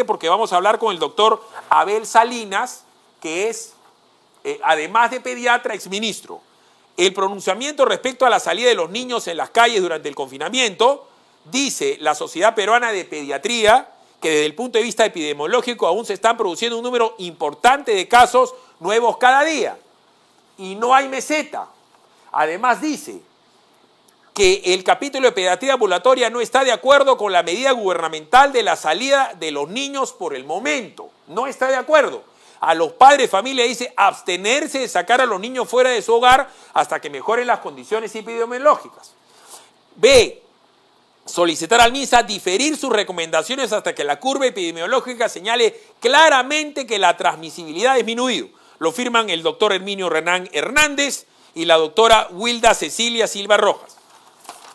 Porque vamos a hablar con el doctor Abel Salinas, que es, además de pediatra, exministro. El pronunciamiento respecto a la salida de los niños en las calles durante el confinamiento, dice la Sociedad Peruana de Pediatría, que desde el punto de vista epidemiológico aún se están produciendo un número importante de casos nuevos cada día. Y no hay meseta. Además dice que el capítulo de pediatría ambulatoria no está de acuerdo con la medida gubernamental de la salida de los niños por el momento. No está de acuerdo. A los padres de familia dice abstenerse de sacar a los niños fuera de su hogar hasta que mejoren las condiciones epidemiológicas. B. Solicitar al MINSA diferir sus recomendaciones hasta que la curva epidemiológica señale claramente que la transmisibilidad ha disminuido. Lo firman el doctor Herminio Renán Hernández y la doctora Wilda Cecilia Silva Rojas.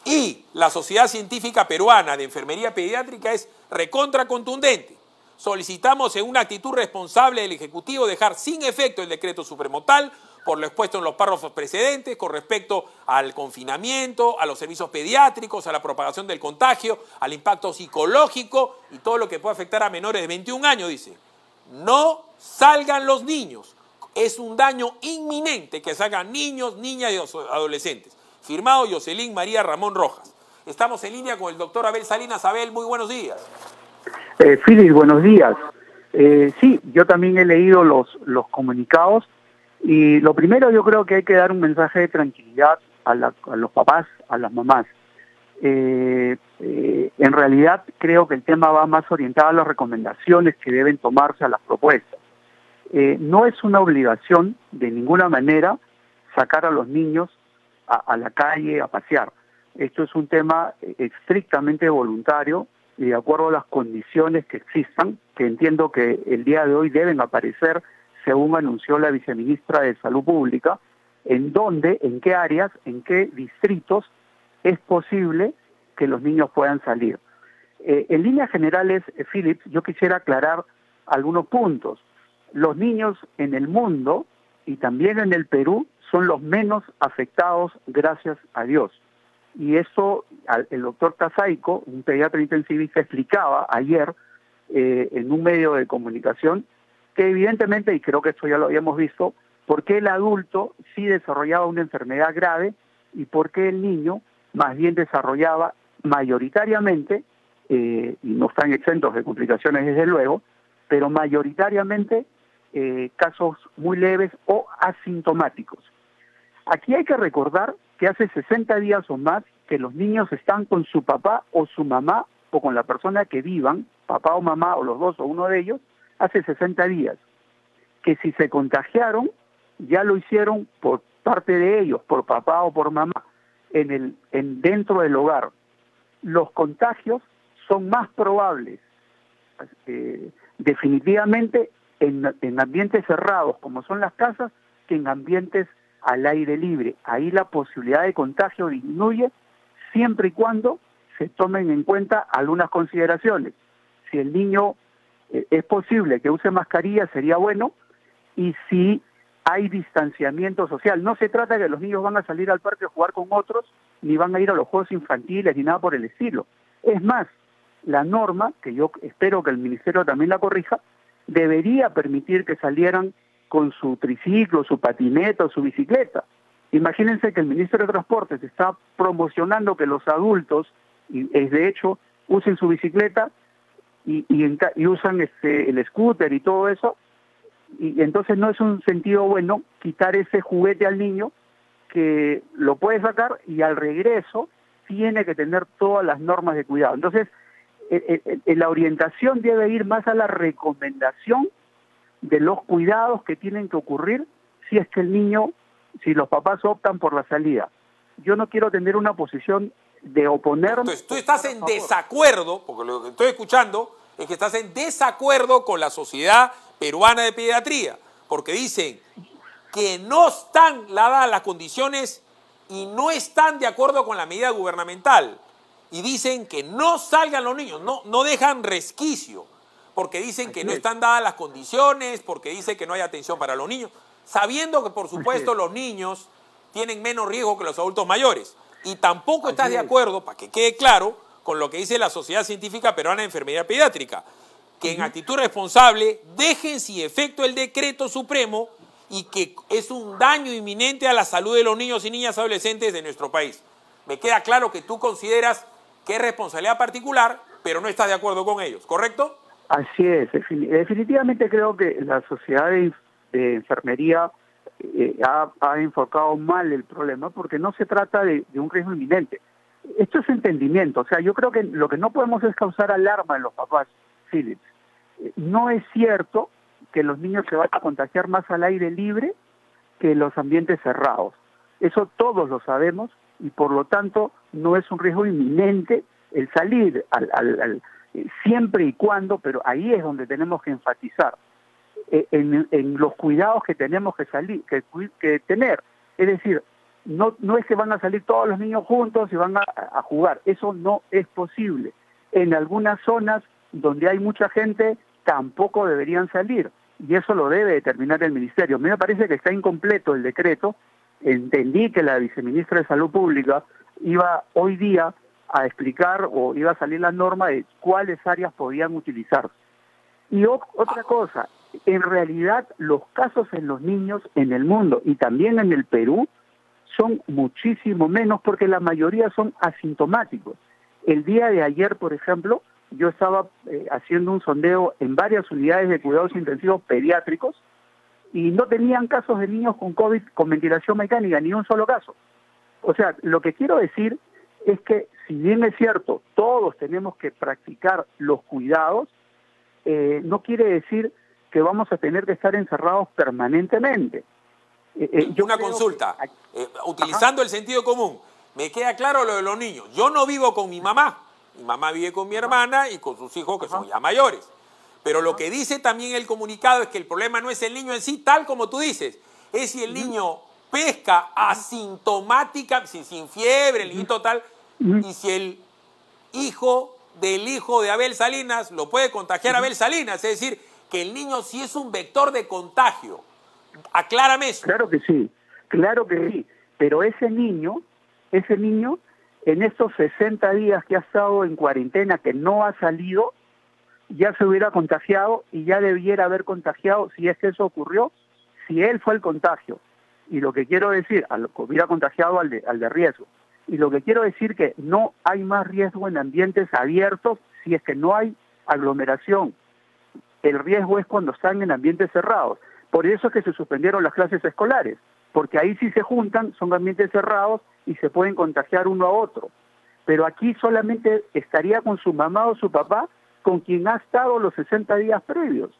Y la Sociedad Científica Peruana de Enfermería Pediátrica es recontra contundente. Solicitamos en una actitud responsable del Ejecutivo dejar sin efecto el decreto supremo tal por lo expuesto en los párrafos precedentes con respecto al confinamiento, a los servicios pediátricos, a la propagación del contagio, al impacto psicológico y todo lo que puede afectar a menores de 21 años, dice. No salgan los niños. Es un daño inminente que salgan niños, niñas y adolescentes. Firmado Jocelyn María Ramón Rojas. Estamos en línea con el doctor Abel Salinas. Abel, muy buenos días. Philip, buenos días. Sí, yo también he leído los comunicados y lo primero yo creo que hay que dar un mensaje de tranquilidad a los papás, a las mamás. En realidad creo que el tema va más orientado a las recomendaciones que deben tomarse a las propuestas. No es una obligación de ninguna manera sacar a los niños a la calle a pasear. Esto es un tema estrictamente voluntario y de acuerdo a las condiciones que existan, que entiendo que el día de hoy deben aparecer, según anunció la viceministra de Salud Pública, en dónde, en qué áreas, en qué distritos es posible que los niños puedan salir. En líneas generales, Philip, yo quisiera aclarar algunos puntos. Los niños en el mundo y también en el Perú son los menos afectados, gracias a Dios. Y eso el doctor Casaico, un pediatra intensivista, explicaba ayer en un medio de comunicación que evidentemente, y creo que esto ya lo habíamos visto, por qué el adulto sí desarrollaba una enfermedad grave y por qué el niño más bien desarrollaba mayoritariamente, y no están exentos de complicaciones desde luego, pero mayoritariamente casos muy leves o asintomáticos. Aquí hay que recordar que hace 60 días o más que los niños están con su papá o su mamá o con la persona que vivan, papá o mamá o los dos o uno de ellos, hace 60 días. Que si se contagiaron, ya lo hicieron por parte de ellos, por papá o por mamá, dentro del hogar. Los contagios son más probables, definitivamente, en ambientes cerrados, como son las casas, que en ambientes al aire libre. Ahí la posibilidad de contagio disminuye siempre y cuando se tomen en cuenta algunas consideraciones. Si el niño es posible que use mascarilla, sería bueno, y si hay distanciamiento social. No se trata de que los niños van a salir al parque a jugar con otros, ni van a ir a los juegos infantiles, ni nada por el estilo. Es más, la norma, que yo espero que el Ministerio también la corrija, debería permitir que salieran con su triciclo, su patineta o su bicicleta. Imagínense que el Ministro de Transportes está promocionando que los adultos, y de hecho, usen su bicicleta y usan el scooter y todo eso, y entonces no es un sentido bueno quitar ese juguete al niño que lo puede sacar y al regreso tiene que tener todas las normas de cuidado. Entonces, la orientación debe ir más a la recomendación de los cuidados que tienen que ocurrir si es que el niño, si los papás optan por la salida. Yo no quiero tener una posición de oponerme. Entonces, tú estás en desacuerdo, porque lo que estoy escuchando es que estás en desacuerdo con la Sociedad Peruana de Pediatría, porque dicen que no están dadas las condiciones y no están de acuerdo con la medida gubernamental. Y dicen que no salgan los niños, no dejan resquicio, porque dicen que no están dadas las condiciones, porque dicen que no hay atención para los niños, sabiendo que, por supuesto, los niños tienen menos riesgo que los adultos mayores. Y tampoco estás de acuerdo, para que quede claro, con lo que dice la Sociedad Científica Peruana de Enfermería Pediátrica. que en actitud responsable dejen sin efecto el decreto supremo y que es un daño inminente a la salud de los niños y niñas adolescentes de nuestro país. Me queda claro que tú consideras que es responsabilidad particular, pero no estás de acuerdo con ellos, ¿correcto? Así es. Definitivamente creo que la sociedad de enfermería ha enfocado mal el problema, porque no se trata de un riesgo inminente. Esto es entendimiento. O sea, yo creo que lo que no podemos es causar alarma en los papás, Philip. No es cierto que los niños se van a contagiar más al aire libre que en los ambientes cerrados. Eso todos lo sabemos y por lo tanto no es un riesgo inminente el salir siempre y cuando, pero ahí es donde tenemos que enfatizar en los cuidados que tenemos que tener. Es decir, no es que van a salir todos los niños juntos y van a jugar. Eso no es posible. En algunas zonas donde hay mucha gente tampoco deberían salir, y eso lo debe determinar el Ministerio. A mí me parece que está incompleto el decreto. Entendí que la viceministra de Salud Pública iba hoy día a explicar, o iba a salir la norma de cuáles áreas podían utilizarse. Y otra cosa, en realidad los casos en los niños en el mundo y también en el Perú son muchísimo menos, porque la mayoría son asintomáticos. El día de ayer, por ejemplo, yo estaba haciendo un sondeo en varias unidades de cuidados intensivos pediátricos y no tenían casos de niños con COVID con ventilación mecánica, ni un solo caso. O sea, lo que quiero decir es que, si bien es cierto, todos tenemos que practicar los cuidados, no quiere decir que vamos a tener que estar encerrados permanentemente. Una consulta, utilizando el sentido común, me queda claro lo de los niños. Yo no vivo con mi mamá vive con mi hermana y con sus hijos, que son ya mayores. Pero lo que dice también el comunicado es que el problema no es el niño en sí, tal como tú dices, es si el niño pesca asintomática, sin fiebre, el niñito tal, y si el hijo de Abel Salinas lo puede contagiar a Abel Salinas, es decir, que el niño sí es un vector de contagio. Aclárame eso. Claro que sí, pero ese niño, en estos 60 días que ha estado en cuarentena, que no ha salido, ya se hubiera contagiado y ya debiera haber contagiado, si es que eso ocurrió, si él fue el contagio. Y lo que quiero decir, hubiera contagiado al de riesgo. Y lo que quiero decir que no hay más riesgo en ambientes abiertos si es que no hay aglomeración. El riesgo es cuando están en ambientes cerrados. Por eso es que se suspendieron las clases escolares, porque ahí sí se juntan, son ambientes cerrados y se pueden contagiar uno a otro. Pero aquí solamente estaría con su mamá o su papá, con quien ha estado los 60 días previos.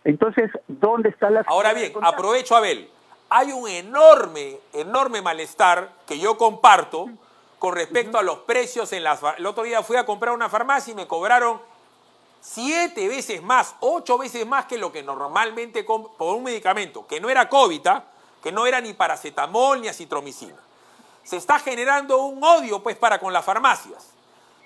Entonces, ¿dónde está la... Ahora bien, aprovecho, Abel. Hay un enorme malestar que yo comparto con respecto a los precios en las... El otro día fui a comprar una farmacia y me cobraron 7 veces más, 8 veces más que lo que normalmente por un medicamento que no era COVID, que no era ni paracetamol ni acitromicina. Se está generando un odio pues para con las farmacias.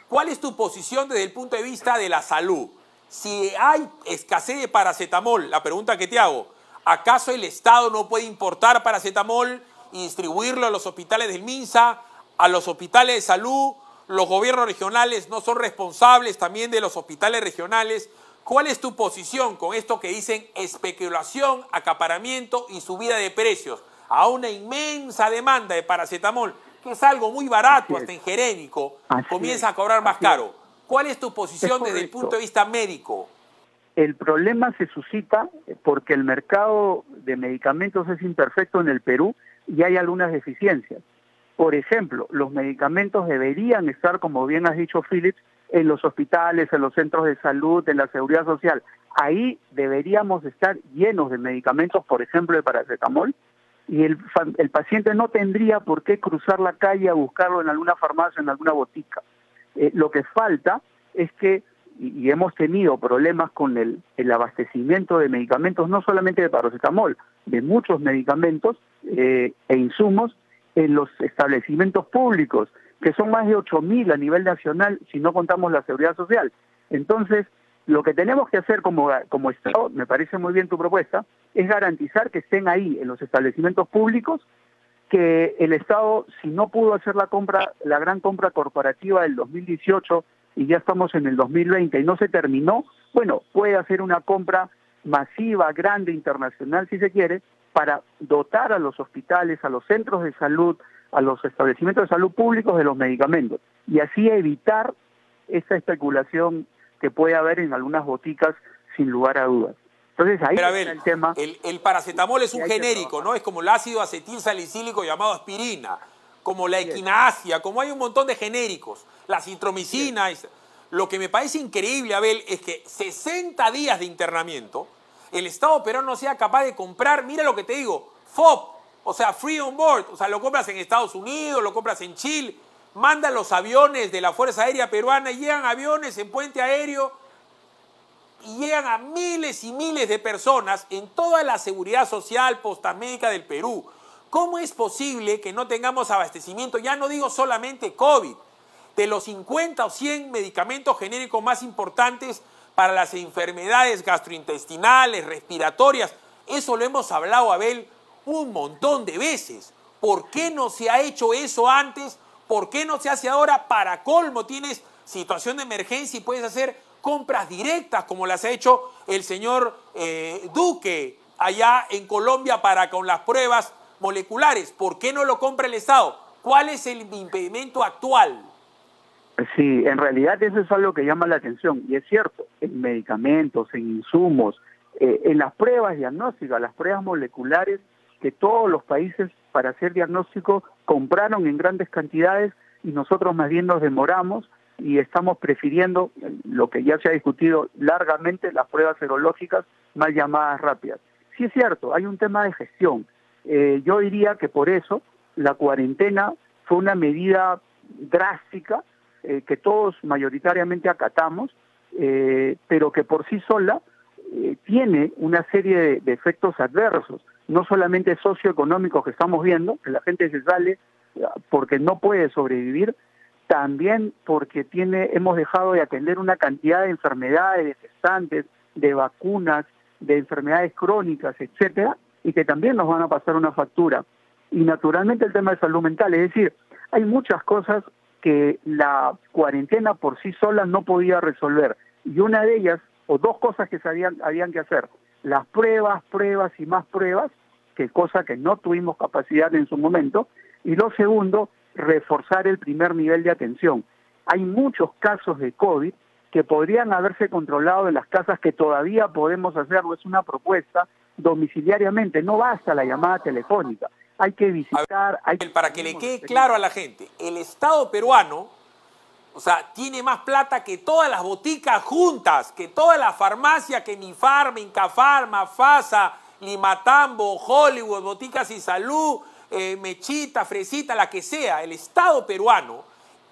¿Cuál es tu posición desde el punto de vista de la salud? Si hay escasez de paracetamol, la pregunta que te hago, ¿acaso el Estado no puede importar paracetamol y distribuirlo a los hospitales del MINSA, a los hospitales de salud? ¿Los gobiernos regionales no son responsables también de los hospitales regionales? ¿Cuál es tu posición con esto que dicen especulación, acaparamiento y subida de precios a una inmensa demanda de paracetamol, que es algo muy barato, hasta en genérico, comienza a cobrar más caro? ¿Cuál es tu posición desde el punto de vista médico? El problema se suscita porque el mercado de medicamentos es imperfecto en el Perú y hay algunas deficiencias. Por ejemplo, los medicamentos deberían estar, como bien has dicho, Philip, en los hospitales, en los centros de salud, en la seguridad social. Ahí deberíamos estar llenos de medicamentos, por ejemplo, de paracetamol, y el paciente no tendría por qué cruzar la calle a buscarlo en alguna farmacia, en alguna botica. Lo que falta es que, y hemos tenido problemas con el abastecimiento de medicamentos, no solamente de paracetamol, de muchos medicamentos e insumos en los establecimientos públicos, que son más de 8.000 a nivel nacional, si no contamos la seguridad social. Entonces, lo que tenemos que hacer como Estado, me parece muy bien tu propuesta, es garantizar que estén ahí en los establecimientos públicos, que el Estado, si no pudo hacer la gran compra corporativa del 2018, y ya estamos en el 2020 y no se terminó, bueno, puede hacer una compra masiva, grande, internacional, si se quiere, para dotar a los hospitales, a los centros de salud, a los establecimientos de salud públicos de los medicamentos, y así evitar esa especulación que puede haber en algunas boticas, sin lugar a dudas. Entonces ahí Pero, está el tema. El paracetamol es un genérico, ¿no? Es como el ácido acetilsalicílico llamado aspirina, como la equinacia, como hay un montón de genéricos, la citromicina. Lo que me parece increíble, Abel, es que 60 días de internamiento, el Estado peruano no sea capaz de comprar, mira lo que te digo, FOB, o sea, Free on Board, o sea, lo compras en Estados Unidos, lo compras en Chile, mandan los aviones de la Fuerza Aérea Peruana, llegan aviones en puente aéreo y llegan a miles y miles de personas en toda la seguridad social postamédica del Perú. ¿Cómo es posible que no tengamos abastecimiento? Ya no digo solamente COVID, de los 50 o 100 medicamentos genéricos más importantes para las enfermedades gastrointestinales, respiratorias. Eso lo hemos hablado, Abel, un montón de veces. ¿Por qué no se ha hecho eso antes? ¿Por qué no se hace ahora? Para colmo, tienes situación de emergencia y puedes hacer compras directas como las ha hecho el señor Duque allá en Colombia para con las pruebas moleculares. ¿Por qué no lo compra el Estado? ¿Cuál es el impedimento actual? Sí, en realidad eso es algo que llama la atención, y es cierto, en medicamentos, en insumos, en las pruebas diagnósticas, las pruebas moleculares, que todos los países para hacer diagnóstico compraron en grandes cantidades y nosotros más bien nos demoramos y estamos prefiriendo lo que ya se ha discutido largamente, las pruebas serológicas mal llamadas rápidas. Sí es cierto, hay un tema de gestión. Yo diría que por eso la cuarentena fue una medida drástica que todos mayoritariamente acatamos, pero que por sí sola tiene una serie de efectos adversos, no solamente socioeconómicos que estamos viendo, que la gente se sale porque no puede sobrevivir, también porque hemos dejado de atender una cantidad de enfermedades, de gestantes, de vacunas, de enfermedades crónicas, etcétera, y que también nos van a pasar una factura. Y naturalmente el tema de salud mental, es decir, hay muchas cosas que la cuarentena por sí sola no podía resolver. Y una de ellas, o dos cosas que habían que hacer, las pruebas y más pruebas, que cosa que no tuvimos capacidad en su momento, y lo segundo, reforzar el primer nivel de atención. Hay muchos casos de COVID que podrían haberse controlado en las casas, que todavía podemos hacerlo, es una propuesta, domiciliariamente, no basta la llamada telefónica, hay que visitar... Para que le quede claro a la gente, el Estado peruano, o sea, tiene más plata que todas las boticas juntas, que toda la farmacia, que Mifarma, Incafarma, FASA, Limatambo, Hollywood, Boticas y Salud, Mechita, Fresita, la que sea. El Estado peruano,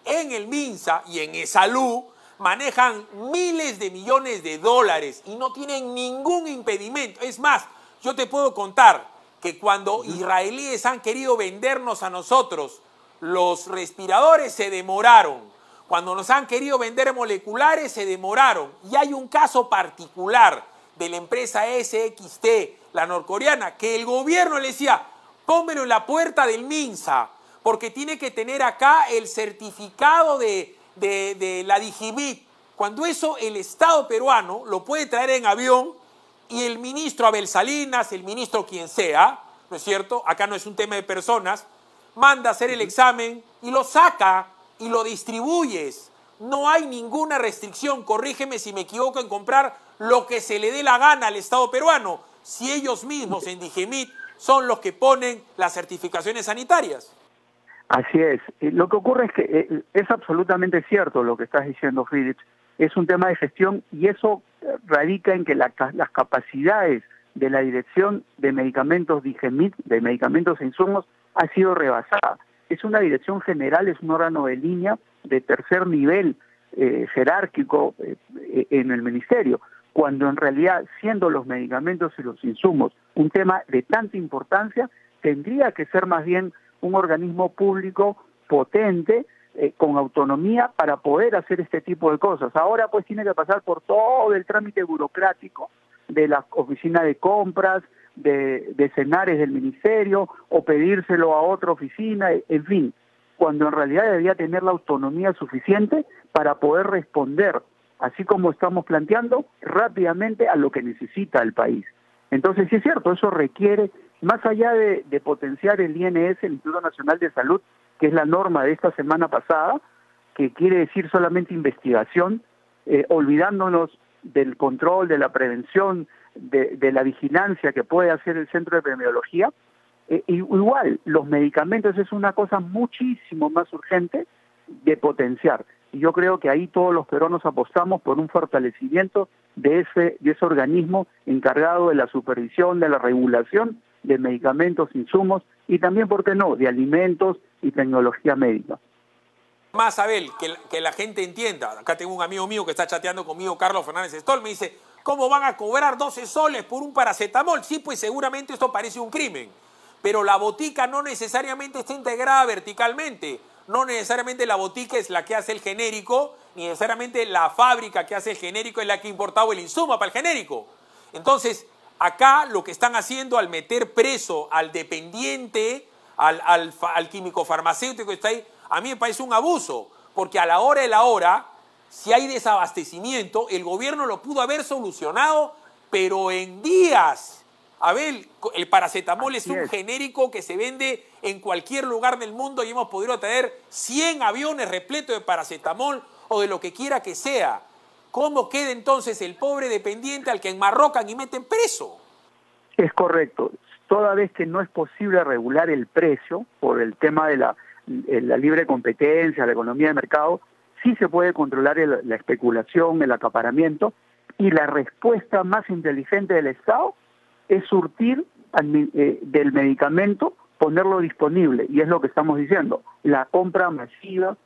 en el MINSA y en Salud, manejan miles de millones de dólares y no tienen ningún impedimento. Es más, yo te puedo contar que cuando israelíes han querido vendernos a nosotros los respiradores, se demoraron. Cuando nos han querido vender moleculares, se demoraron. Y hay un caso particular de la empresa SXT, la norcoreana, que el gobierno le decía, pónmelo en la puerta del MINSA, porque tiene que tener acá el certificado de la Digimit. Cuando eso el Estado peruano lo puede traer en avión y el ministro Abel Salinas, el ministro quien sea, ¿no es cierto? Acá no es un tema de personas, manda a hacer el examen y lo saca y lo distribuyes. No hay ninguna restricción, corrígeme si me equivoco, en comprar lo que se le dé la gana al Estado peruano, si ellos mismos en Digimit son los que ponen las certificaciones sanitarias. Así es. Lo que ocurre es que es absolutamente cierto lo que estás diciendo, Philip. Es un tema de gestión y eso radica en que las capacidades de la Dirección de Medicamentos Digimit, de medicamentos e insumos, ha sido rebasada. Es una dirección general, es un órgano de línea de tercer nivel jerárquico en el ministerio, cuando en realidad, siendo los medicamentos y los insumos un tema de tanta importancia, tendría que ser más bien un organismo público potente, con autonomía para poder hacer este tipo de cosas. Ahora pues tiene que pasar por todo el trámite burocrático de la oficina de compras, de Senares del ministerio, o pedírselo a otra oficina, en fin. cuando en realidad debería tener la autonomía suficiente para poder responder, así como estamos planteando, rápidamente a lo que necesita el país. Entonces, sí es cierto, eso requiere, más allá de potenciar el INS, el Instituto Nacional de Salud, que es la norma de esta semana pasada, que quiere decir solamente investigación, olvidándonos del control, de la prevención, de la vigilancia que puede hacer el Centro de Epidemiología. Igual, los medicamentos es una cosa muchísimo más urgente de potenciar. Y yo creo que ahí todos los peruanos apostamos por un fortalecimiento de ese organismo encargado de la supervisión, de la regulación de medicamentos, insumos y también, ¿por qué no?, de alimentos y tecnología médica. Más, Abel, que la gente entienda. Acá tengo un amigo mío que está chateando conmigo, Carlos Fernández Stoll, me dice, ¿cómo van a cobrar 12 soles por un paracetamol? Sí, pues seguramente esto parece un crimen. Pero la botica no necesariamente está integrada verticalmente. No necesariamente la botica es la que hace el genérico, ni necesariamente la fábrica que hace el genérico es la que ha importado el insumo para el genérico. Entonces, acá lo que están haciendo al meter preso al dependiente, al químico farmacéutico que está ahí, a mí me parece un abuso, porque a la hora de la hora, si hay desabastecimiento, el gobierno lo pudo haber solucionado, pero en días. Abel, el paracetamol es un genérico que se vende en cualquier lugar del mundo y hemos podido traer 100 aviones repletos de paracetamol o de lo que quiera que sea. ¿Cómo queda entonces el pobre dependiente al que enmarrocan y meten preso? Es correcto. Toda vez que no es posible regular el precio por el tema de la libre competencia, la economía de mercado, sí se puede controlar la especulación, el acaparamiento, y la respuesta más inteligente del Estado es surtir del medicamento, ponerlo disponible, y es lo que estamos diciendo, la compra masiva,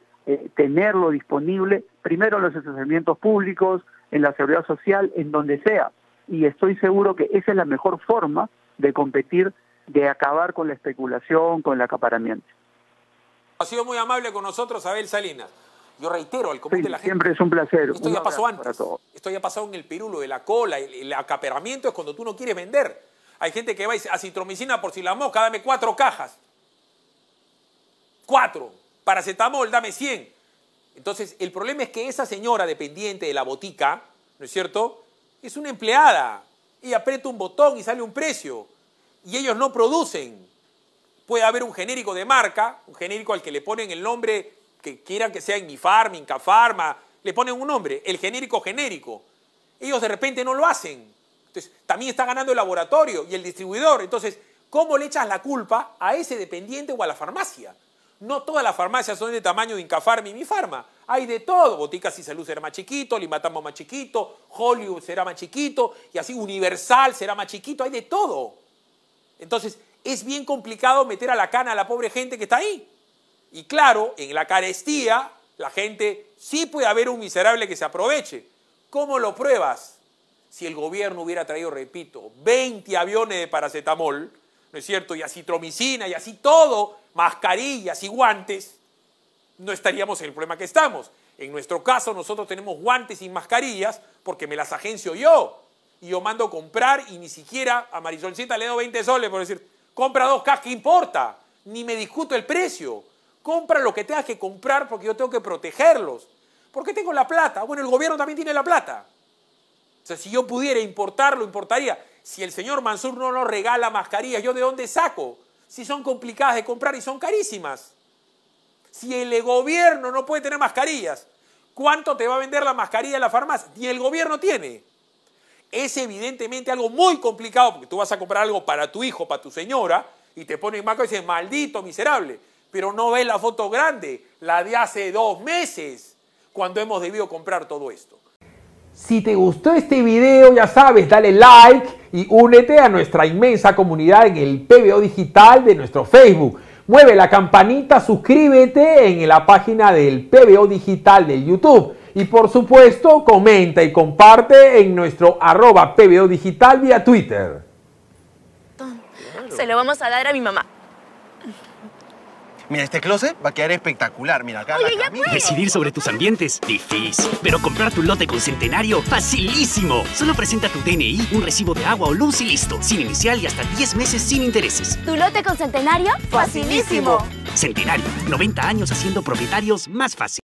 tenerlo disponible, primero en los estacionamientos públicos, en la seguridad social, en donde sea, y estoy seguro que esa es la mejor forma de competir, de acabar con la especulación, con el acaparamiento. Ha sido muy amable con nosotros, Abel Salinas. Yo reitero, al común de la gente. Siempre es un placer. Esto ya pasó antes. Esto ya pasó en el Perú, lo de la cola. El acaparamiento es cuando tú no quieres vender. Hay gente que va a acitromicina por si la mosca, dame 4 cajas. 4. Paracetamol, dame 100. Entonces, el problema es que esa señora dependiente de la botica, ¿no es cierto?, es una empleada. Ella aprieta un botón y sale un precio. Y ellos no producen. Puede haber un genérico de marca, un genérico al que le ponen el nombre que quieran que sea Inmifarma, Incafarma, le ponen un nombre, el genérico genérico. Ellos de repente no lo hacen. Entonces, también está ganando el laboratorio y el distribuidor. Entonces, ¿cómo le echas la culpa a ese dependiente o a la farmacia? No todas las farmacias son de tamaño de Incafarma y Inmifarma. Hay de todo. Boticas y Salud será más chiquito, Limatambo más chiquito, Hollywood será más chiquito, y así Universal será más chiquito. Hay de todo. Entonces, es bien complicado meter a la cana a la pobre gente que está ahí. Y claro, en la carestía, la gente sí puede haber un miserable que se aproveche. ¿Cómo lo pruebas? Si el gobierno hubiera traído, repito, 20 aviones de paracetamol, ¿no es cierto? Y acitromicina y así todo, mascarillas y guantes, no estaríamos en el problema que estamos. En nuestro caso, nosotros tenemos guantes y mascarillas porque me las agencio yo. Y yo mando a comprar y ni siquiera a Marisolcita le doy 20 soles por decir, compra 2 cajas, ¿qué importa? Ni me discuto el precio. Compra lo que tengas que comprar porque yo tengo que protegerlos. ¿Por qué tengo la plata? Bueno, el gobierno también tiene la plata. O sea, si yo pudiera importarlo, importaría. Si el señor Mansur no nos regala mascarillas, ¿yo de dónde saco? Si son complicadas de comprar y son carísimas. Si el gobierno no puede tener mascarillas, ¿cuánto te va a vender la mascarilla en la farmacia? Ni el gobierno tiene. Es evidentemente algo muy complicado porque tú vas a comprar algo para tu hijo, para tu señora, y te ponen marca y dices, maldito, miserable. Pero no ves la foto grande, la de hace 2 meses, cuando hemos debido comprar todo esto. Si te gustó este video, ya sabes, dale like y únete a nuestra inmensa comunidad en el PBO Digital de nuestro Facebook. Mueve la campanita, suscríbete en la página del PBO Digital de YouTube. Y por supuesto, comenta y comparte en nuestro @PBO Digital vía Twitter. Se lo vamos a dar a mi mamá. Mira, este closet va a quedar espectacular. Mira, acá Oye, la ya camisa. Decidir sobre tus ambientes, difícil. Pero comprar tu lote con Centenario, facilísimo. Solo presenta tu DNI, un recibo de agua o luz y listo. Sin inicial y hasta 10 meses sin intereses. ¿Tu lote con Centenario? ¡Facilísimo! Centenario, 90 años haciendo propietarios más fácil.